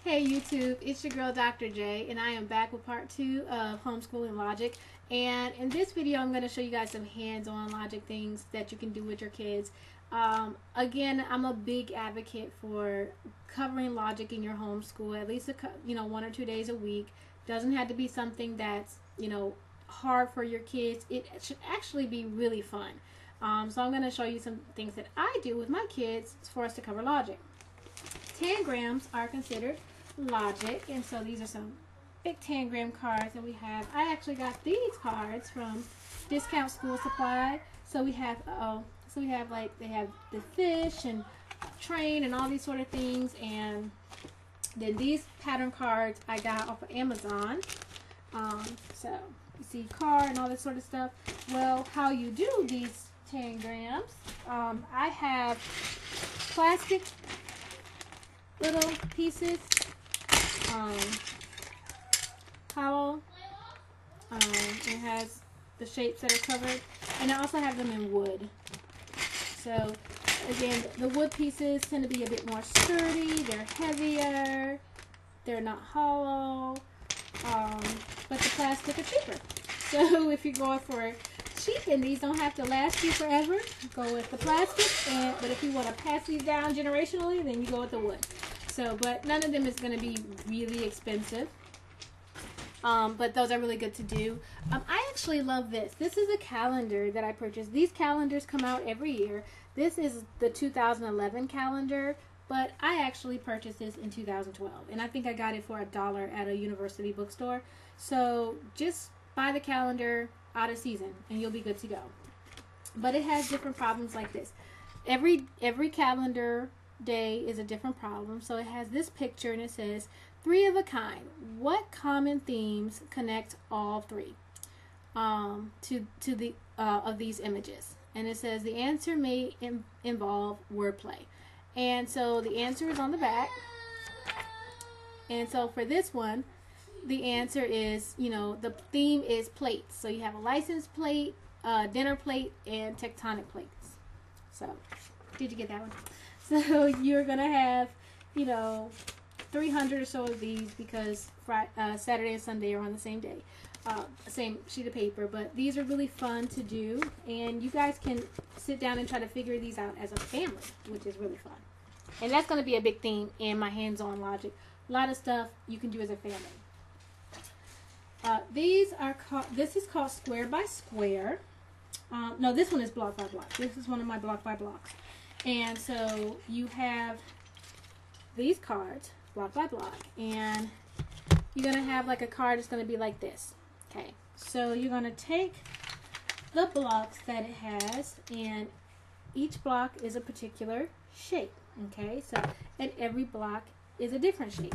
Hey YouTube, it's your girl Dr. J, and I am back with part 2 of homeschooling logic. And in this video I'm going to show you guys some hands-on logic things that you can do with your kids. Again, I'm a big advocate for covering logic in your homeschool at least 1 or 2 days a week. Doesn't have to be something that's hard for your kids. It should actually be really fun. So I'm going to show you some things that I do with my kids for us to cover logic. Tangrams are considered logic, and so these are some big tangram cards that we have. I actually got these cards from Discount School Supply. So we have they have the fish and train and all these sort of things, and then these pattern cards I got off of Amazon. So you see car and all this sort of stuff. Well, how you do these tangrams? I have plastic little pieces, hollow. It has the shapes that are covered, and I also have them in wood. So again, the wood pieces tend to be a bit more sturdy. They're heavier. They're not hollow, but the plastic are cheaper. So if you're going for cheap and these don't have to last you forever, go with the plastic. But if you want to pass these down generationally, then you go with the wood. So, but none of them is going to be really expensive. But those are really good to do. I actually love this. This is a calendar that I purchased. These calendars come out every year. This is the 2011 calendar, but I actually purchased this in 2012. And I think I got it for $1 at a university bookstore. So just buy the calendar out of season and you'll be good to go. But it has different problems like this. Every calendar day is a different problem. So it has this picture and it says 3 of a kind. What common themes connect all 3 to the of these images? And it says the answer may involve wordplay. And so the answer is on the back. And so for this one, the answer is, the theme is plates. So you have a license plate, dinner plate, and tectonic plates. So did you get that one? So you're going to have, 300 or so of these because Saturday and Sunday are on the same day, same sheet of paper. But these are really fun to do, and you guys can sit down and try to figure these out as a family, which is really fun. And that's going to be a big theme in my hands-on logic. A lot of stuff you can do as a family. This is called square by square. No, this one is block by block. This is one of my block by blocks. And so you have these cards, block by block, and you're going to have like a card that's going to be like this. Okay, so you're going to take the blocks that it has, and each block is a particular shape. Okay, so, and every block is a different shape.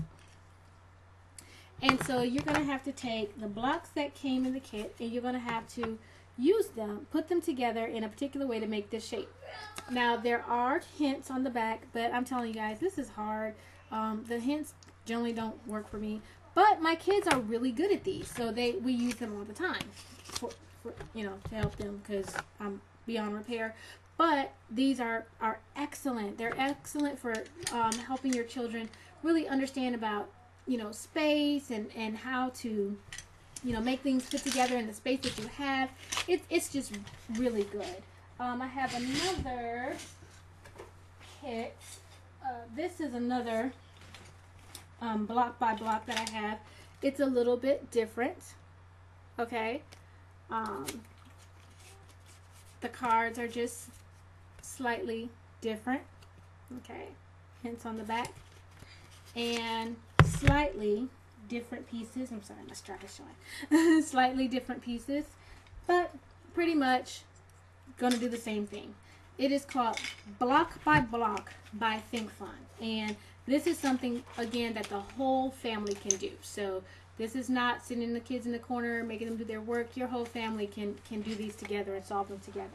And so you're going to have to take the blocks that came in the kit, and you're going to have to use them, put them together in a particular way to make this shape. Now there are hints on the back, but I'm telling you guys, this is hard. The hints generally don't work for me, but my kids are really good at these, so we use them all the time for to help them because I'm beyond repair. But these are excellent. They're excellent for helping your children really understand about space and how to make things fit together in the space that you have. It's just really good. I have another kit. This is another block by block that I have. It's a little bit different. Okay. The cards are just slightly different. Okay. Hints on the back. And slightly different pieces. I'm sorry, my strap is showing. Slightly different pieces, but pretty much gonna do the same thing. It is called Block by Block by Think Fun, and this is something again that the whole family can do. So this is not sitting the kids in the corner making them do their work. Your whole family can do these together and solve them together.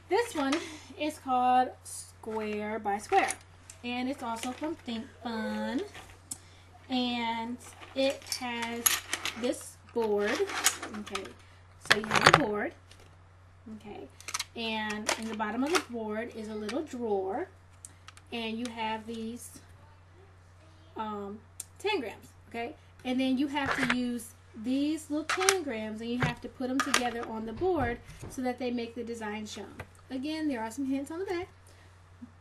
This one is called Square by Square, and it's also from Think Fun. And it has this board. Okay, so you have a board. Okay, and in the bottom of the board is a little drawer, and you have these tangrams, okay? And then you have to use these little tangrams and you have to put them together on the board so that they make the design shown. Again, there are some hints on the back,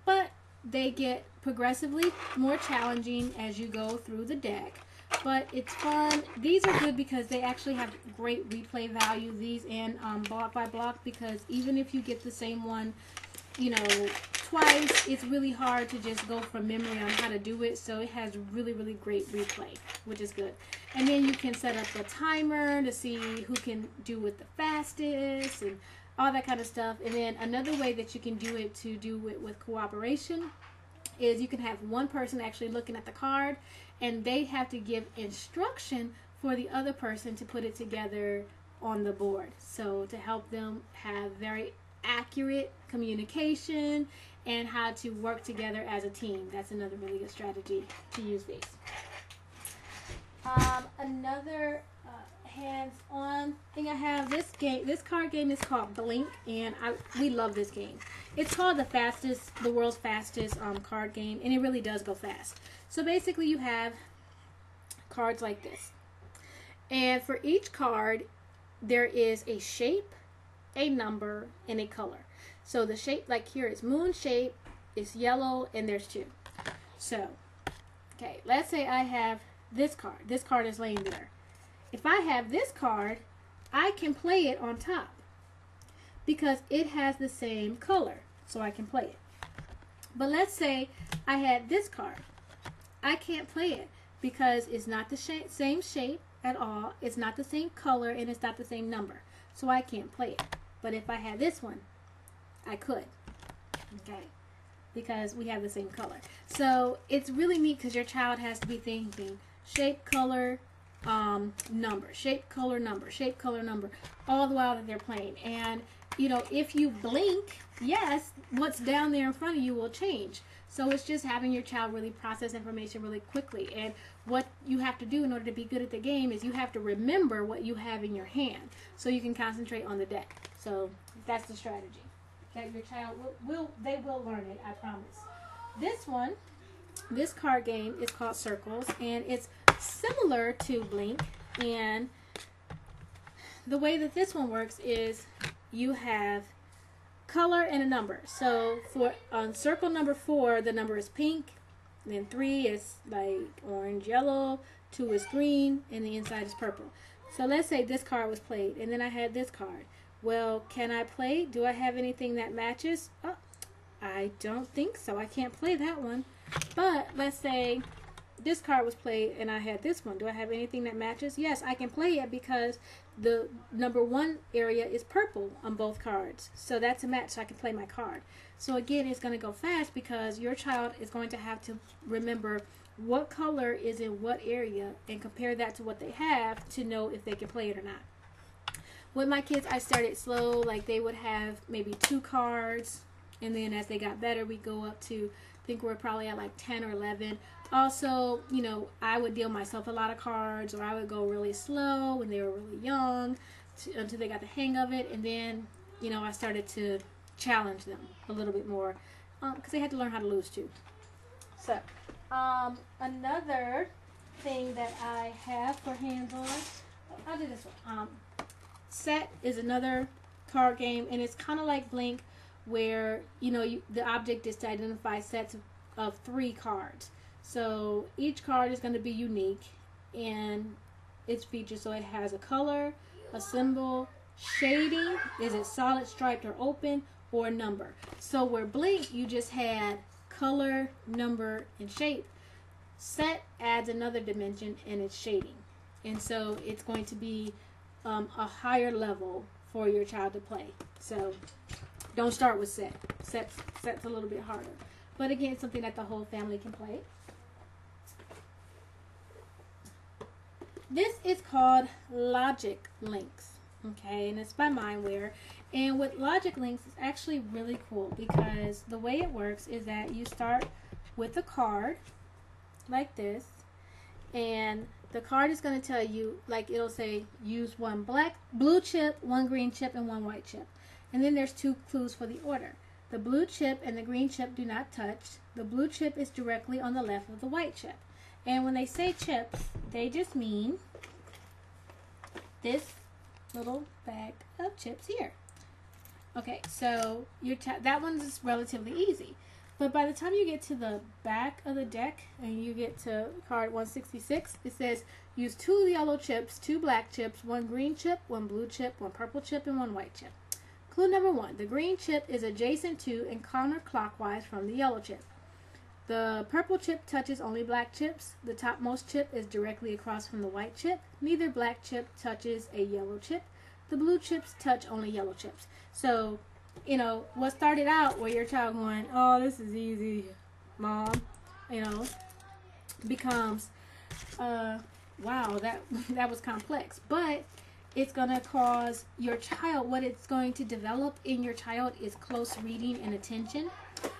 but they get progressively more challenging as you go through the deck. But it's fun. These are good because they actually have great replay value, these and block by block, because even if you get the same one, you know, twice, it's really hard to just go from memory on how to do it. So it has really, really great replay, which is good. And then you can set up a timer to see who can do it the fastest and all that kind of stuff. And then another way that you can do it with cooperation is you can have one person actually looking at the card, and they have to give instruction for the other person to put it together on the board. So to help them have very accurate communication and how to work together as a team. That's another really good strategy to use these. Another hands-on thing I have, this card game is called Blink, and we love this game. It's called the world's fastest card game, and it really does go fast. So basically you have cards like this, and for each card there is a shape, a number, and a color. So the shape, like here, is moon shape, it's yellow, and there's 2. So, okay, let's say I have this card. This card is laying there. If I have this card, I can play it on top because it has the same color, so I can play it. But let's say I had this card. I can't play it because it's not the same shape at all, it's not the same color, and it's not the same number, so I can't play it. But if I had this one, I could, okay, because we have the same color. So it's really neat because your child has to be thinking shape, color, number, shape, color, number, shape, color, number, all the while that they're playing. And you know, if you blink, yes, what's down there in front of you will change. So it's just having your child really process information really quickly. And what you have to do in order to be good at the game is you have to remember what you have in your hand so you can concentrate on the deck. So that's the strategy that your child will learn it, I promise. This card game is called Circles, and it's similar to Blink. And the way that this one works is you have color and a number. So for on circle number 4, the number is pink, and then 3 is like orange, yellow, 2 is green, and the inside is purple. So let's say this card was played, and then I had this card. Well, can I play? Do I have anything that matches? Oh, I don't think so. I can't play that one. But let's say this card was played and I had this one. Do I have anything that matches? Yes, I can play it because the number 1 area is purple on both cards. So that's a match, so I can play my card. So again, it's going to go fast because your child is going to have to remember what color is in what area and compare that to what they have to know if they can play it or not. With my kids, I started slow. Like they would have maybe 2 cards, and then as they got better, we go up to, I think we're probably at like 10 or 11. Also, you know, I would deal myself a lot of cards, or I would go really slow when they were really young until they got the hang of it. And then, you know, I started to challenge them a little bit more because they had to learn how to lose too. So, another thing that I have for hands-on, I'll do this one. Set is another card game, and it's kind of like Blink, where you know the object is to identify sets of 3 cards. So each card is going to be unique in its features. So it has a color, a symbol, shading, is it solid, striped, or open, or a number. So where Blink, you just had color, number, and shape. Set adds another dimension, and it's shading. And so it's going to be a higher level for your child to play. So don't start with set. Set's a little bit harder. But again, it's something that the whole family can play. This is called Logic Links. Okay, and it's by Mindware. And with Logic Links, it's actually really cool because the way it works is that you start with a card like this, and the card is going to tell you, like it'll say, use 1 blue chip, 1 green chip, and 1 white chip. And then there's 2 clues for the order. The blue chip and the green chip do not touch. The blue chip is directly on the left of the white chip. And when they say chips, they just mean this little bag of chips here. Okay, so that one's relatively easy. But by the time you get to the back of the deck and you get to card 166, it says use 2 yellow chips, 2 black chips, 1 green chip, 1 blue chip, 1 purple chip, and 1 white chip. Clue number 1, the green chip is adjacent to and counterclockwise from the yellow chip. The purple chip touches only black chips. The topmost chip is directly across from the white chip. Neither black chip touches a yellow chip. The blue chips touch only yellow chips. So, you know, what started out where your child going, oh, this is easy, Mom, you know, becomes, wow, that was complex. But it's going to cause your child, what it's going to develop in your child is close reading and attention,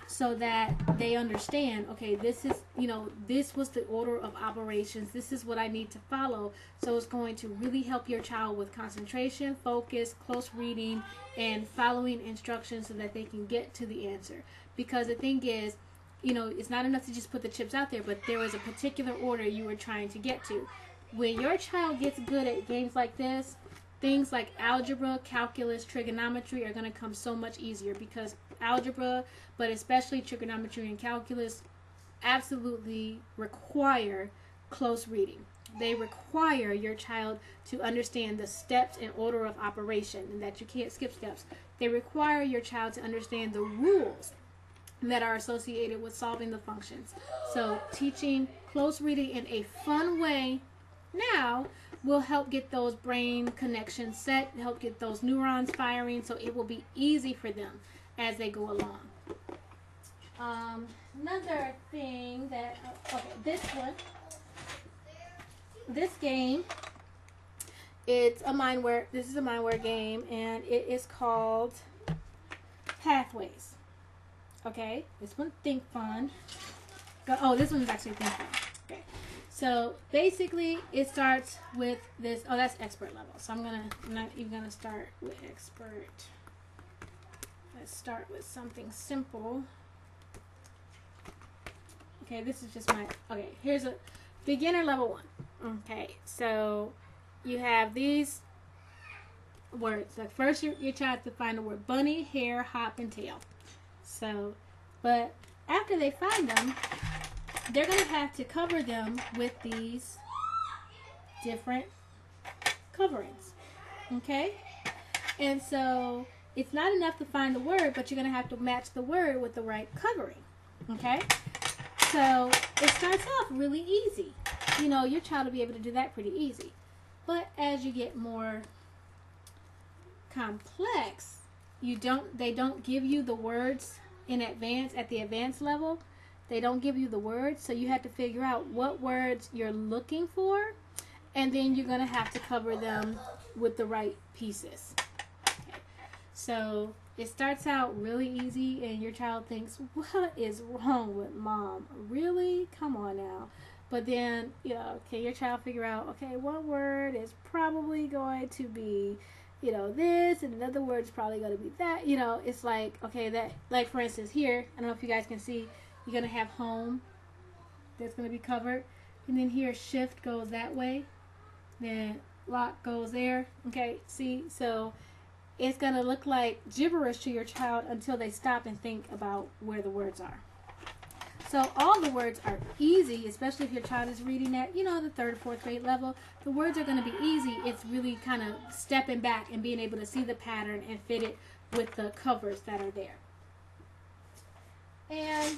so that they understand, okay, this is, you know, this was the order of operations. This is what I need to follow. So it's going to really help your child with concentration, focus, close reading, and following instructions so that they can get to the answer. Because the thing is, you know, it's not enough to just put the chips out there, but there was a particular order you were trying to get to. When your child gets good at games like this, things like algebra, calculus, trigonometry are going to come so much easier, because algebra, but especially trigonometry and calculus, absolutely require close reading. They require your child to understand the steps and order of operation, and that you can't skip steps. They require your child to understand the rules that are associated with solving the functions. So teaching close reading in a fun way now will help get those brain connections set, help get those neurons firing, so it will be easy for them as they go along. Another thing that, okay, this game, it's a mindware, this is a mindware game, and it is called Pathways. Okay, this one, Think Fun. Oh, this one's actually Think Fun. Okay, so basically it starts with this, oh, that's expert level, so I'm not even gonna start with expert. Let's start with something simple. Okay, this is just my, okay, here's a beginner level 1. Okay, so you have these words. Like first your child has to find the word bunny, hare, hop, and tail. So, but after they find them, they're going to have to cover them with these different coverings. Okay? And so it's not enough to find the word, but you're going to have to match the word with the right covering. Okay? So it starts off really easy. You know, your child will be able to do that pretty easy. But as you get more complex, they don't give you the words in advance. At the advanced level, they don't give you the words, so you have to figure out what words you're looking for, and then you're going to have to cover them with the right pieces. Okay. So it starts out really easy, and your child thinks, what is wrong with Mom? Really? Come on now. But then, you know, okay, your child figure out, okay, one word is probably going to be, you know, this, and another word is probably going to be that. You know, it's like, okay, that, like for instance here, I don't know if you guys can see, you're going to have home, that's going to be covered. And then here, shift goes that way. Then lock goes there. Okay, see, so it's going to look like gibberish to your child until they stop and think about where the words are. So all the words are easy, especially if your child is reading at, you know, the 3rd or 4th grade level. The words are going to be easy. It's really kind of stepping back and being able to see the pattern and fit it with the covers that are there. And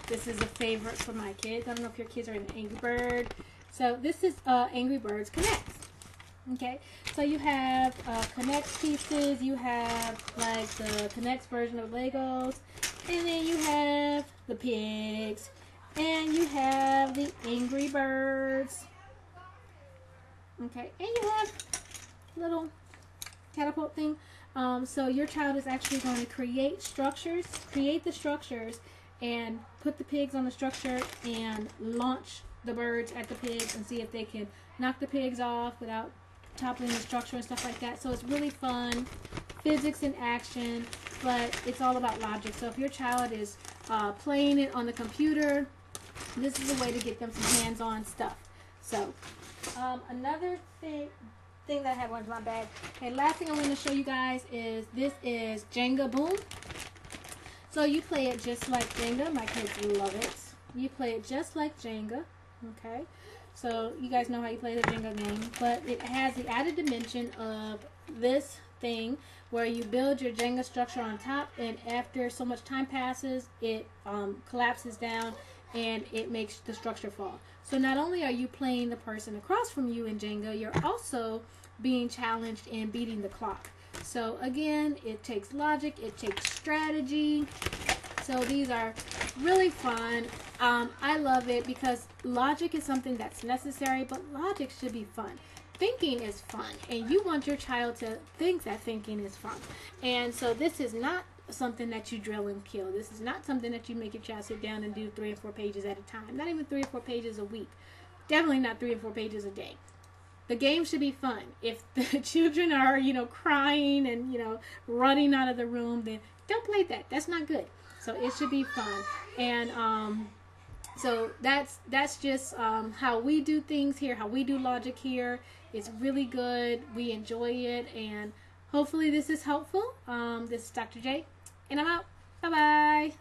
this is a favorite for my kids. I don't know if your kids are into Angry Bird. So this is Angry Birds Connects. Okay, so you have Connects pieces. You have like the Connects version of Legos. And then you have the pigs. And you have the Angry Birds. Okay, and you have little catapult thing. So your child is actually going to create the structures, and put the pigs on the structure and launch the birds at the pigs and see if they can knock the pigs off without toppling the structure and stuff like that. So it's really fun, physics in action, but it's all about logic. So if your child is playing it on the computer, this is a way to get them some hands-on stuff. So, another thing that I have on my bag. Okay, last thing I'm going to show you guys is this is Jenga Boom. So you play it just like Jenga. My kids love it. You play it just like Jenga. Okay, so you guys know how you play the Jenga game, but it has the added dimension of this thing where you build your Jenga structure on top, and after so much time passes, it collapses down and it makes the structure fall. So not only are you playing the person across from you in Jenga, you're also being challenged in beating the clock. So again, it takes logic, it takes strategy. So these are really fun. I love it because logic is something that's necessary, but logic should be fun. Thinking is fun, and you want your child to think that thinking is fun. And so this is not something that you drill and kill. This is not something that you make your child sit down and do 3 or 4 pages at a time. Not even 3 or 4 pages a week. Definitely not 3 or 4 pages a day. The game should be fun. If the children are, crying and, running out of the room, then don't play that. That's not good. So it should be fun. And so that's just how we do things here, how we do logic here. It's really good. We enjoy it, and hopefully this is helpful. This is Dr. J, and I'm out. Bye-bye.